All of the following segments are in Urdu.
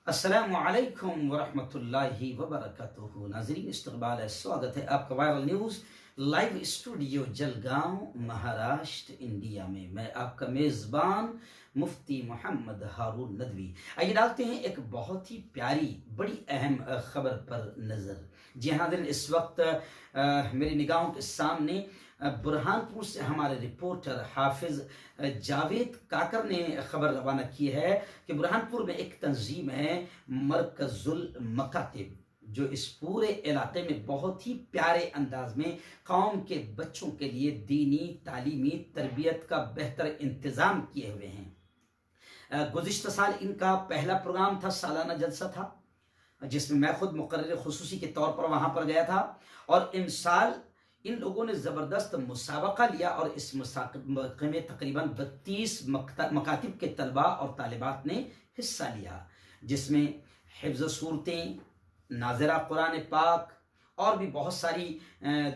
السلام علیکم ورحمۃ اللہ وبرکاتہ ناظرین، استقبال ہے، سواگت ہے آپ کا viral news live studio Jalgaon Maharashtra India میں۔ میں آپ کا میزبان مفتی محمد ہارون ندوی۔ آئیے ڈالتے ہیں ایک بہت ہی پیاری بڑی اہم خبر پر نظر۔ جی ناظرین، اس وقت میری نگاہوں کے سامنے برہان پور سے ہمارے رپورٹر حافظ جاوید کاکر نے خبر روانہ کی ہے کہ برہان پور میں ایک تنظیم ہے مرکز المکاتب، جو اس پورے علاقے میں بہت ہی پیارے انداز میں قوم کے بچوں کے لیے دینی تعلیمی تربیت کا بہتر انتظام کیے ہوئے ہیں۔ گزشتہ سال ان کا پہلا پروگرام تھا، سالانہ جلسہ تھا، جس میں خود مقرر خصوصی کے طور پر وہاں پر گیا تھا، اور ان سال ان لوگوں نے زبردست مسابقہ لیا اور اس مسابقے میں تقریباً 32 مکاتب کے طلباء اور طالبات نے حصہ لیا، جس میں حفظ صورتیں، ناظرہ قرآن پاک اور بھی بہت ساری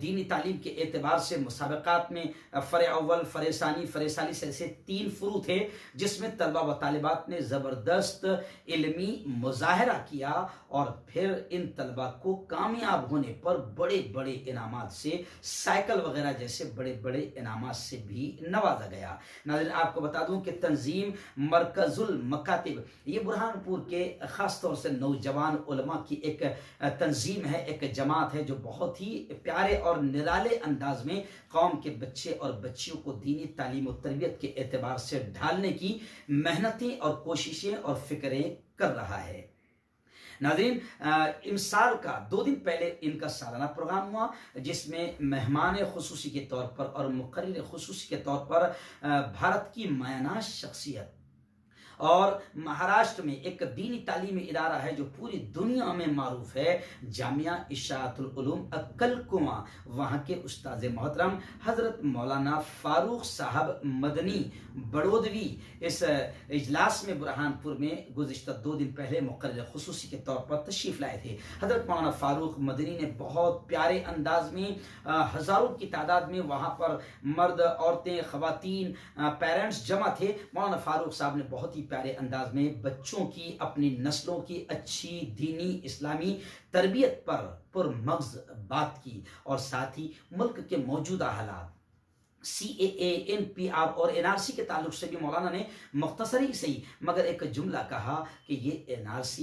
دینی تعلیم کے اعتبار سے مسابقات میں فرع اول، فرع ثانی، فرع ثالث ایسے 3 فروع تھے، جس میں طلبہ و طالبات نے زبردست علمی مظاہرہ کیا، اور پھر ان طلبہ کو کامیاب ہونے پر بڑے بڑے انعامات سے، سائیکل وغیرہ جیسے بڑے بڑے انعامات سے بھی نوازا گیا۔ ناظرین، آپ کو بتا دوں کہ تنظیم مرکز المکاتب یہ برہان پور کے خاص طور سے نوجوان علماء کی ایک تنظیم ہے، ایک جماعت ہے، جو بہت ہی پیارے اور نرالے انداز میں قوم کے بچے اور بچیوں کو دینی تعلیم و تربیت کے اعتبار سے ڈھالنے کی محنتیں اور کوششیں اور فکریں کر رہا ہے۔ ناظرین، امسال کا 2 دن پہلے ان کا سالانہ پروگرام ہوا، جس میں مہمان خصوصی کے طور پر اور مقرر خصوصی کے طور پر بھارت کی مایاناز شخصیت اور مہاراشٹر میں ایک دینی تعلیمی ادارہ ہے جو پوری دنیا میں معروف ہے، جامعہ اشاعت العلوم عقل کنواں، وہاں کے استاذ محترم حضرت مولانا فاروق صاحب مدنی بڑودوی اس اجلاس میں برہان پور میں گزشتہ 2 دن پہلے مقرر خصوصی کے طور پر تشریف لائے تھے۔ حضرت مولانا فاروق مدنی نے بہت پیارے انداز میں ہزاروں کی تعداد میں وہاں پر مرد، عورتیں، خواتین، پیرنٹس جمع تھے۔ مولانا فاروق صاحب نے بہت ہی پیارے انداز میں بچوں کی، اپنی نسلوں کی اچھی دینی اسلامی تربیت پر پرمغز بات کی، اور ساتھ ہی ملک کے موجودہ حالات، CAA، NPR اور NRC کے تعلق سے بھی مولانا نے مختصری صحیح مگر ایک جملہ کہا کہ یہ NRC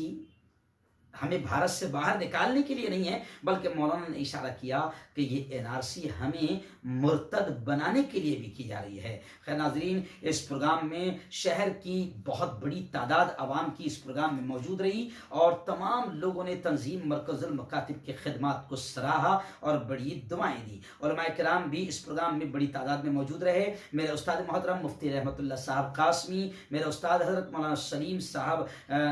ہمیں بھارت سے باہر نکالنے کے لیے نہیں ہے، بلکہ مولانا نے اشارہ کیا کہ یہ NRC ہمیں مرتد بنانے کے لیے بھی کی جا رہی ہے۔ خیر ناظرین، اس پروگرام میں شہر کی بہت بڑی تعداد عوام کی اس پروگرام میں موجود رہی، اور تمام لوگوں نے تنظیم مرکز المکاتب کے خدمات کو سراہا اور بڑی دعائیں دی۔ علماء کرام بھی اس پروگرام میں بڑی تعداد میں موجود رہے۔ میرے استاد محترم مفتی رحمت اللہ صاحب قاسمی، میرے استاد حضرت مولانا سلیم صاحب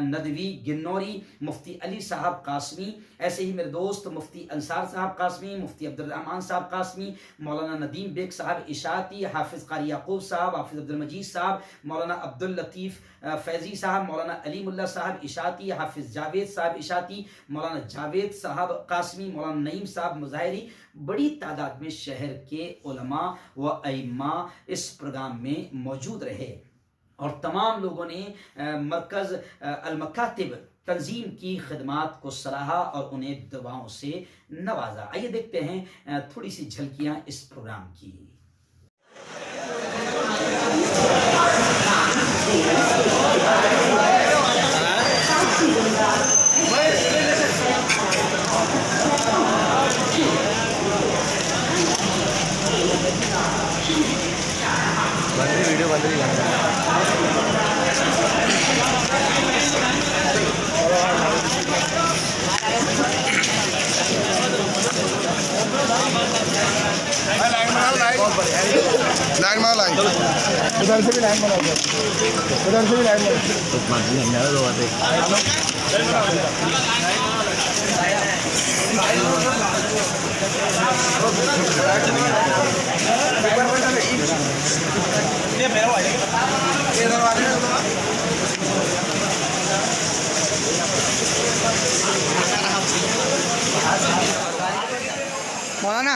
ندوی گنوری، مفتی علی صاحب قاسمی، ایسے ہی میرے دوست مفتی انصار صاحب قاسمی، مفتی عبدالرحمان صاحب قاسمی، مولانا ندیم بیگ صاحب اشاعتی، حافظ قاری یعقوب صاحب، حافظ عبدالمجید صاحب، مولانا عبداللطیف فیضی صاحب، مولانا علیم اللہ صاحب اشاعتی، حافظ جاوید صاحب اشاعتی، مولانا جاوید صاحب قاسمی، مولانا نعیم صاحب مظاہری، بڑی تعداد میں شہر کے علماء و ائمہ اس پروگرام میں موجود رہے، اور تمام لوگوں نے مرکز المکاتب تنظیم کی خدمات کو سراہا اور انہیں دعاؤں سے نوازا۔ آئیے دیکھتے ہیں تھوڑی سی جھلکیاں اس پروگرام کی۔ ویڈیو بند رہی ہے۔ لائن مارو، لائن ادھر سے بھی لائن بنا دو، ادھر سے بھی لائن مولانا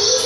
20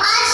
5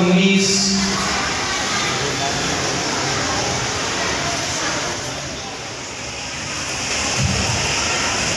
19.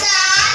7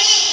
1